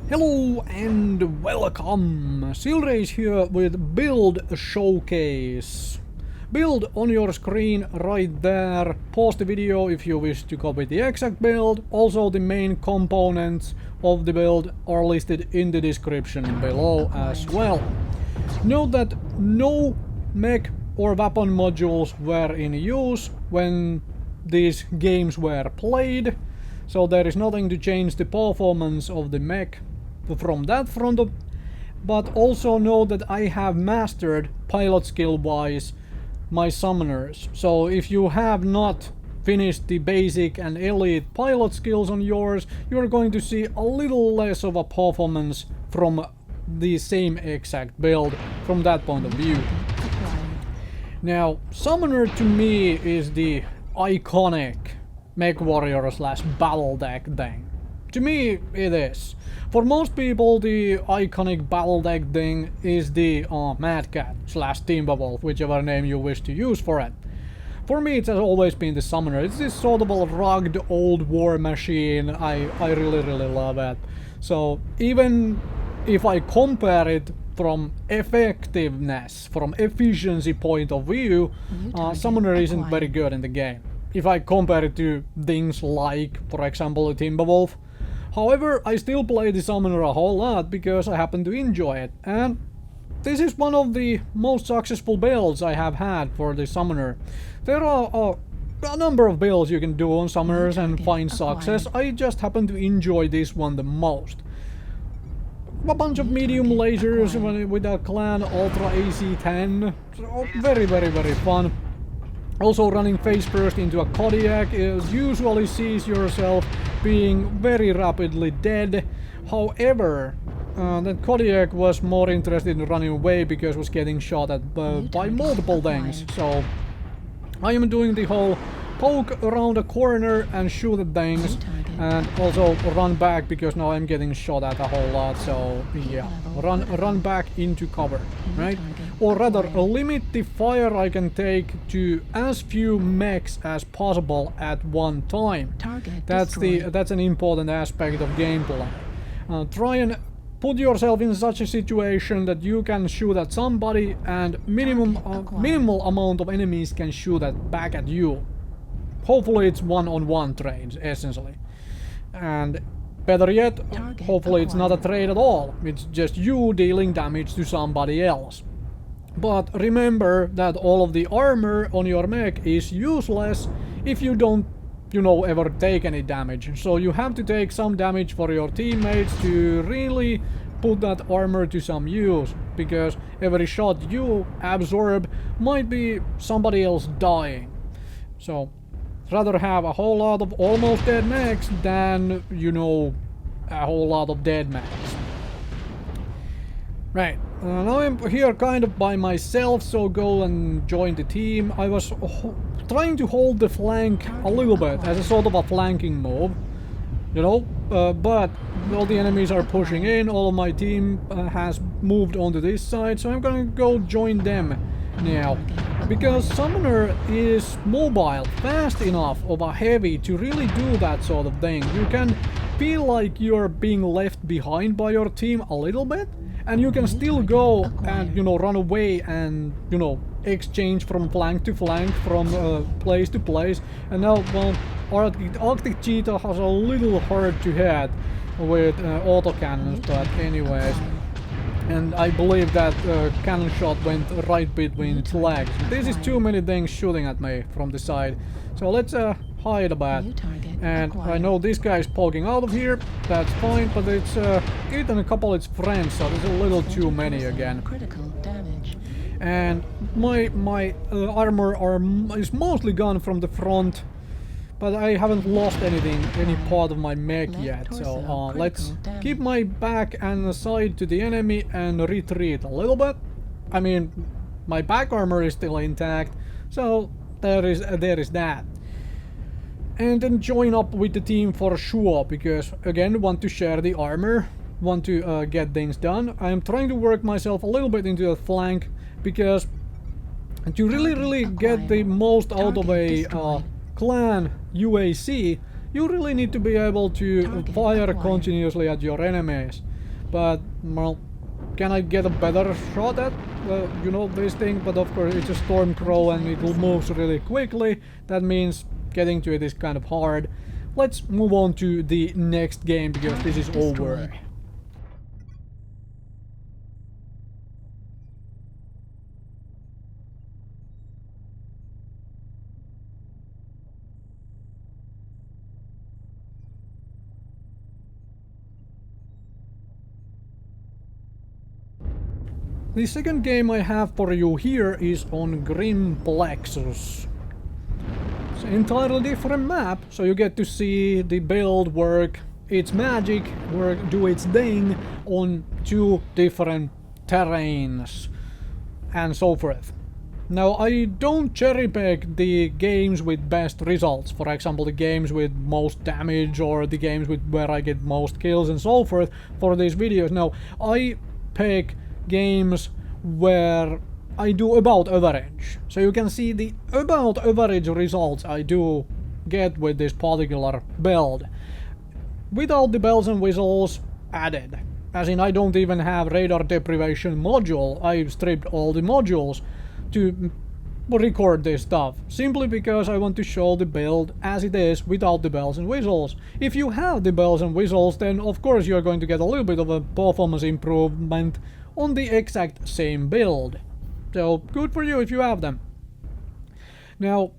Hello and welcome! Silrace here with Build Showcase. Build on your screen right there. Pause the video if you wish to copy the exact build. Also the main components of the build are listed in the description below as well. Note that no mech or weapon modules were in use when these games were played. So there is nothing to change the performance of the mech from that front, but also know that I have mastered pilot skill wise my summoners. So if you have not finished the basic and elite pilot skills on yours, you're going to see a little less of a performance from the same exact build from that point of view. Now, summoner to me is the iconic Mechwarrior / Battletech thing. To me, it is. For most people, the iconic Battletech thing is the Mad Cat / Timberwolf, whichever name you wish to use for it. For me, it has always been the summoner. It's this sort of a rugged old war machine. I really love it. So even if I compare it from effectiveness, from efficiency point of view, summoner isn't very good in the game. If I compare it to things like, for example, a Timberwolf. However, I still play the summoner a whole lot because I happen to enjoy it, and this is one of the most successful builds I have had for the summoner. There are a number of builds you can do on summoners and find success. I just happen to enjoy this one the most. A bunch of medium lasers with a clan Ultra AC10. So very fun. Also running face first into a Kodiak usually sees yourself being very rapidly dead. However, that Kodiak was more interested in running away because was getting shot at by multiple things. So I am doing the whole poke around a corner and shoot at things, and also run back because now I'm getting shot at a whole lot. So yeah, run back into cover, right? Or rather, limit the fire I can take to as few mechs as possible at one time. That's an important aspect of gameplay. Try and put yourself in such a situation that you can shoot at somebody and minimal amount of enemies can shoot back at you. Hopefully it's one-on-one trades, essentially. And better yet, hopefully it's not a trade at all. It's just you dealing damage to somebody else. But remember that all of the armor on your mech is useless if you don't, ever take any damage. So you have to take some damage for your teammates to really put that armor to some use, because every shot you absorb might be somebody else dying. So rather have a whole lot of almost dead mechs than, a whole lot of dead mechs. Right, now I'm here kind of by myself, so go and join the team. I was trying to hold the flank a little bit as a sort of a flanking move, but all the enemies are pushing in, all of my team has moved onto this side, so I'm gonna go join them now. Because summoner is mobile, fast enough of a heavy to really do that sort of thing. You can feel like you're being left behind by your team a little bit, and you can still go and, run away and, exchange from flank to flank, from place to place. And now, well, Arctic Cheetah has a little hard to hit with autocannons, but anyways. And I believe that cannon shot went right between its legs. This is too many things shooting at me from the side. So let's hide a bit. And I know this guy is poking out of here. That's fine, but it's eaten a couple of its friends, so there's a little too many again. And my armor is mostly gone from the front, but I haven't lost any part of my mech yet. So let's keep my back and side to the enemy and retreat a little bit. I mean, my back armor is still intact, so there is that. And then join up with the team for sure, because again, want to share the armor, want to get things done. I am trying to work myself a little bit into the flank, because to really get the most out of a clan UAC, you really need to be able to fire continuously at your enemies. but, well, can I get a better shot at, you know, this thing? But of course it's a Stormcrow and it moves really quickly. That means getting to it is kind of hard. Let's move on to the next game because this is over. The second game I have for you here is on Grim Plexus. It's an entirely different map, so you get to see the build work its magic, do its thing on 2 different terrains and so forth. Now, I don't cherry pick the games with best results, for example the games with most damage or the games with where I get most kills and so forth for these videos. No, I pick games where I do about average. So you can see the about average results I do get with this particular build. Without the bells and whistles added. As in, I don't even have radar deprivation module. I've stripped all the modules to record this stuff, simply because I want to show the build as it is without the bells and whistles. If you have the bells and whistles, then of course you're going to get a little bit of a performance improvement on the exact same build. So good for you if you have them. Now,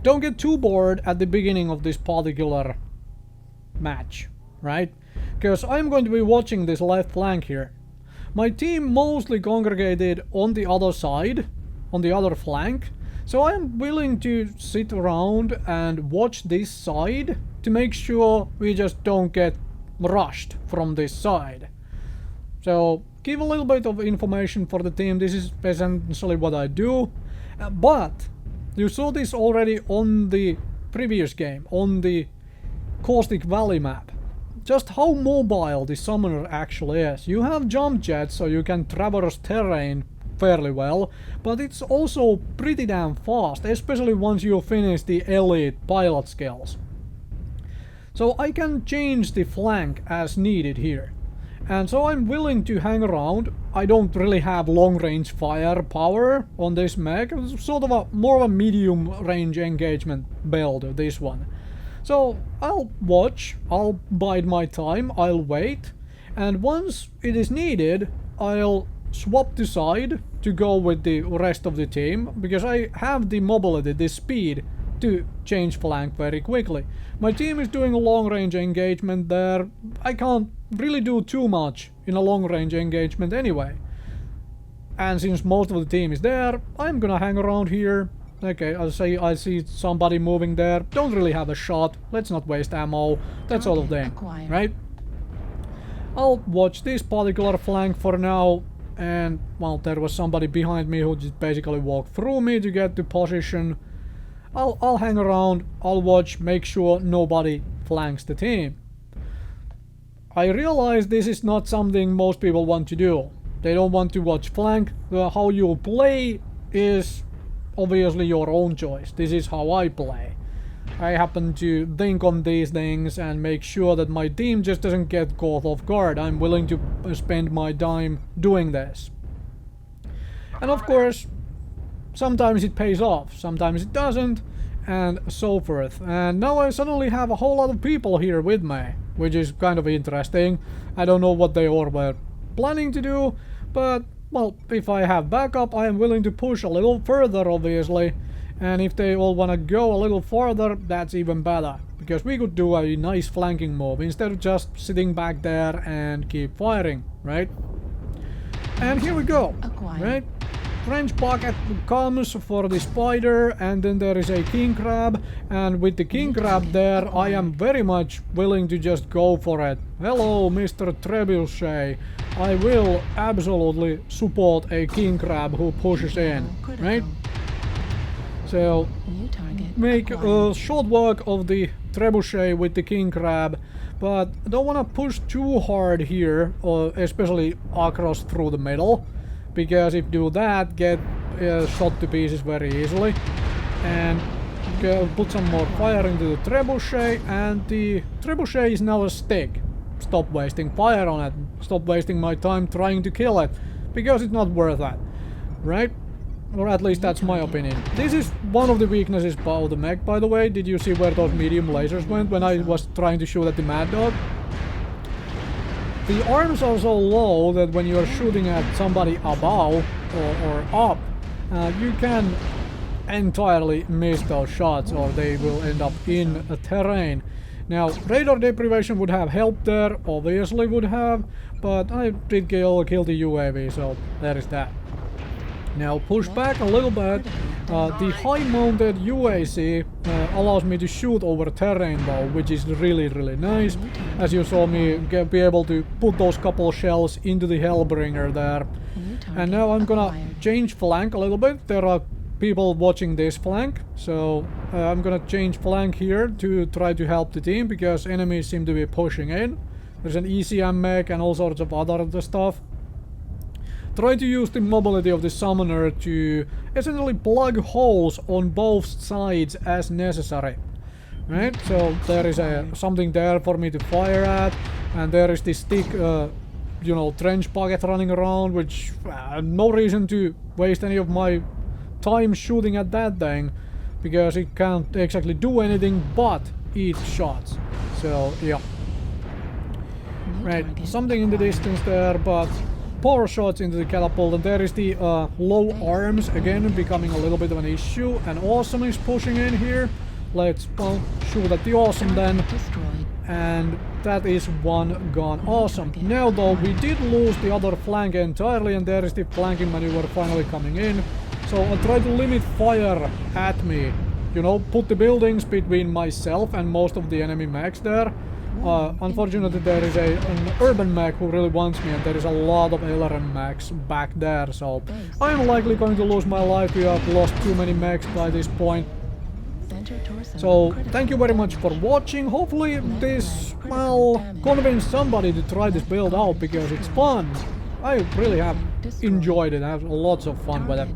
don't get too bored at the beginning of this particular match, right? Because I'm going to be watching this left flank here. My team mostly congregated on the other side, on the other flank, so I'm willing to sit around and watch this side to make sure we just don't get rushed from this side. So give a little bit of information for the team. This is essentially what I do. But you saw this already on the previous game, on the Caustic Valley map. Just how mobile the summoner actually is. You have jump jets, so you can traverse terrain fairly well, but it's also pretty damn fast, especially once you finish the elite pilot skills. So I can change the flank as needed here. And so I'm willing to hang around. I don't really have long-range firepower on this mech. It's sort of a more of a medium-range engagement build, this one. So I'll watch, I'll bide my time, I'll wait, and once it is needed, I'll swap the side to go with the rest of the team, because I have the mobility, the speed to change flank very quickly. My team is doing a long-range engagement there. I can't really do too much in a long-range engagement anyway. And since most of the team is there, I'm gonna hang around here. Okay, I see somebody moving there. Don't really have a shot. Let's not waste ammo. That sort of thing, right? I'll watch this particular flank for now. And, well, there was somebody behind me who just basically walked through me to get to position. I'll hang around. I'll watch, make sure nobody flanks the team. I realize this is not something most people want to do. They don't want to watch flank. How you play is obviously your own choice. This is how I play. I happen to think on these things and make sure that my team just doesn't get caught off guard. I'm willing to spend my time doing this. And of course, sometimes it pays off, sometimes it doesn't, and so forth. And now I suddenly have a whole lot of people here with me, which is kind of interesting. I don't know what they all were planning to do, but well, if I have backup, I am willing to push a little further, obviously. And if they all want to go a little farther, that's even better. Because we could do a nice flanking move instead of just sitting back there and keep firing, right? And here we go, right? French pocket comes for the spider, and then there is a king crab. And with the king crab there, I am very much willing to just go for it. Hello, Mr. Trebuchet. I will absolutely support a king crab who pushes in, right? So, make a short work of the trebuchet with the king crab, but don't want to push too hard here, or especially across through the middle, because if you do that, get shot to pieces very easily. And put some more fire into the trebuchet, and the trebuchet is now a stick. stop wasting fire on it, stop wasting my time trying to kill it, because it's not worth that, right? Or at least that's my opinion. This is one of the weaknesses about the mech, by the way. Did you see where those medium lasers went when I was trying to shoot at the Mad Dog? The arms are so low that when you're shooting at somebody above or up, you can entirely miss those shots, or they will end up in a terrain. Now, radar deprivation would have helped there, obviously would have, but I did kill the UAV, so there is that. Now, push back a little bit. The high-mounted UAC allows me to shoot over terrain though, which is really, really nice. As you saw me be able to put those couple shells into the Hellbringer there. And now I'm gonna change flank a little bit. There are people watching this flank, so I'm gonna change flank here to try to help the team, because enemies seem to be pushing in. There's an ECM mech and all sorts of other stuff. Try to use the mobility of the summoner to essentially plug holes on both sides as necessary. Right? So there is something there for me to fire at, and there is this thick, you know, trench bucket running around, which no reason to waste any of my time shooting at that thing, because it can't exactly do anything but eat shots. So yeah. Right, something in the distance there, but power shots into the catapult, and there is the low arms again becoming a little bit of an issue, and Awesome is pushing in here. Let's shoot at the Awesome then, and that is one gone. Awesome. Now though, we did lose the other flank entirely, and there is the flanking maneuver finally coming in. So I'll try to limit fire at me, you know, put the buildings between myself and most of the enemy mechs there. Unfortunately, there is an urban mech who really wants me, and there is a lot of LRM mechs back there, so I'm likely going to lose my life. We have lost too many mechs by this point. So thank you very much for watching. Hopefully this will convince somebody to try this build out, because it's fun. I really have enjoyed it. I have lots of fun with it.